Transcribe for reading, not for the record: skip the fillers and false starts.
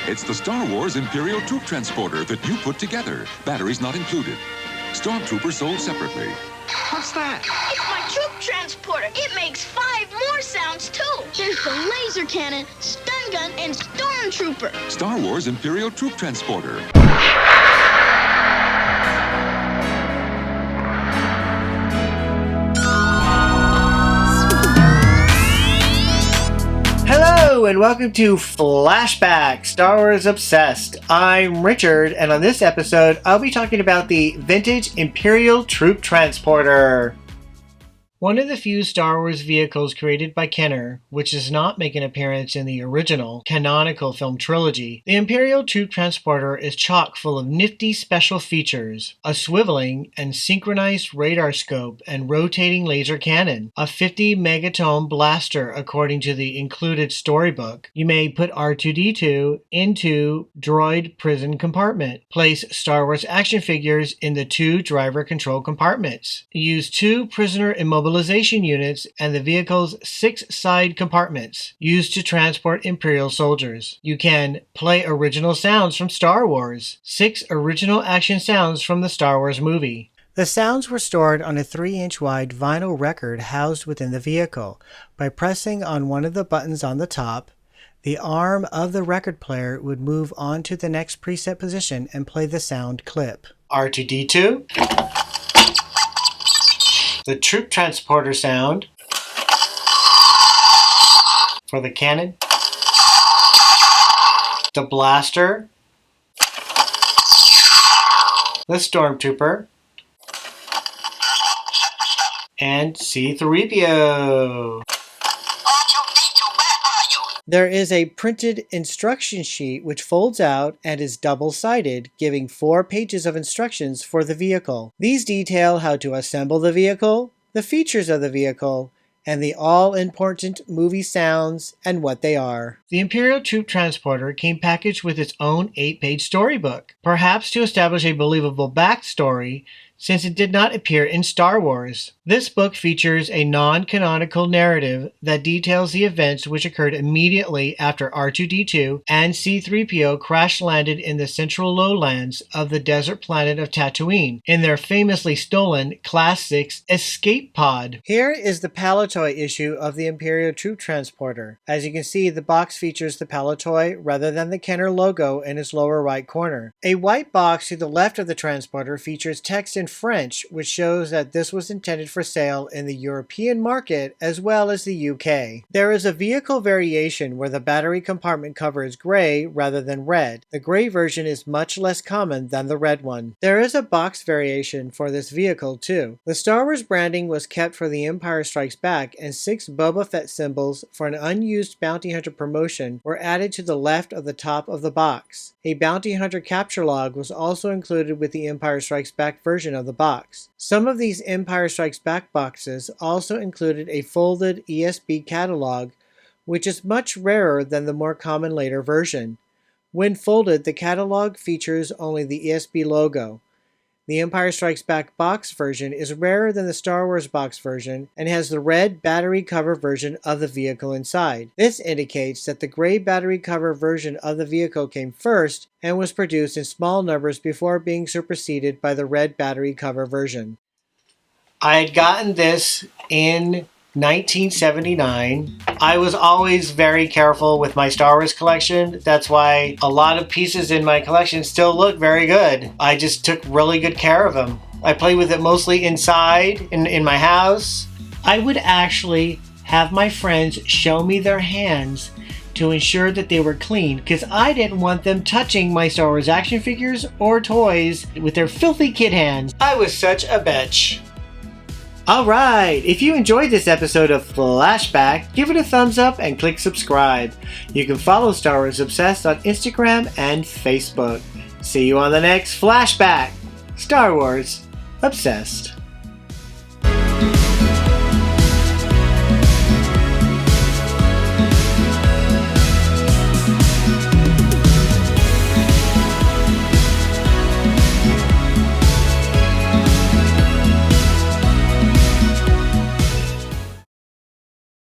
It's the Star Wars Imperial Troop Transporter that you put together. Batteries not included. Stormtrooper sold separately. What's that? It's my troop transporter. It makes 5 more sounds, too. There's the laser cannon, stun gun, and stormtrooper. Star Wars Imperial Troop Transporter. Hello and welcome to Flashback, Star Wars Obsessed. I'm Richard, and on this episode, I'll be talking about the vintage Imperial Troop Transporter. One of the few Star Wars vehicles created by Kenner, which does not make an appearance in the original, canonical film trilogy, the Imperial Troop Transporter is chock full of nifty special features: a swiveling and synchronized radar scope and rotating laser cannon, a 50 megaton blaster according to the included storybook. You may put R2-D2 into droid prison compartment. Place Star Wars action figures in the 2 driver control compartments. Use 2 prisoner immobilization units and the vehicle's 6 side compartments used to transport Imperial soldiers. You can play original sounds from Star Wars. 6 original action sounds from the Star Wars movie. The sounds were stored on a 3-inch wide vinyl record housed within the vehicle. By pressing on one of the buttons on the top, the arm of the record player would move on to the next preset position and play the sound clip. R2-D2. The Troop Transporter sound for the cannon, the blaster, the Stormtrooper, and C-3PO. There is a printed instruction sheet which folds out and is double-sided, giving 4 pages of instructions for the vehicle. These detail how to assemble the vehicle, the features of the vehicle, and the all-important movie sounds and what they are. The Imperial Troop Transporter came packaged with its own 8-page storybook, perhaps to establish a believable backstory, since it did not appear in Star Wars. This book features a non-canonical narrative that details the events which occurred immediately after R2-D2 and C-3PO crash-landed in the central lowlands of the desert planet of Tatooine in their famously stolen Class 6 escape pod. Here is the Palatoy issue of the Imperial Troop Transporter. As you can see, the box features the Palatoy rather than the Kenner logo in its lower right corner. A white box to the left of the transporter features text in French, which shows that this was intended for sale in the European market as well as the UK. There is a vehicle variation where the battery compartment cover is gray rather than red. The gray version is much less common than the red one. There is a box variation for this vehicle too. The Star Wars branding was kept for The Empire Strikes Back, and 6 Boba Fett symbols for an unused bounty hunter promotion were added to the left of the top of the box. A bounty hunter capture log was also included with the Empire Strikes Back version of the box. Some of these Empire Strikes Back boxes also included a folded ESB catalog, which is much rarer than the more common later version. When folded, the catalog features only the ESB logo. The Empire Strikes Back box version is rarer than the Star Wars box version and has the red battery cover version of the vehicle inside. This indicates that the gray battery cover version of the vehicle came first and was produced in small numbers before being superseded by the red battery cover version. I had gotten this in 1979. I was always very careful with my Star Wars collection. That's why a lot of pieces in my collection still look very good. I just took really good care of them. I play with it mostly inside, in my house. I would actually have my friends show me their hands to ensure that they were clean, because I didn't want them touching my Star Wars action figures or toys with their filthy kid hands. I was such a bitch. Alright, if you enjoyed this episode of Flashback, give it a thumbs up and click subscribe. You can follow Star Wars Obsessed on Instagram and Facebook. See you on the next Flashback, Star Wars Obsessed.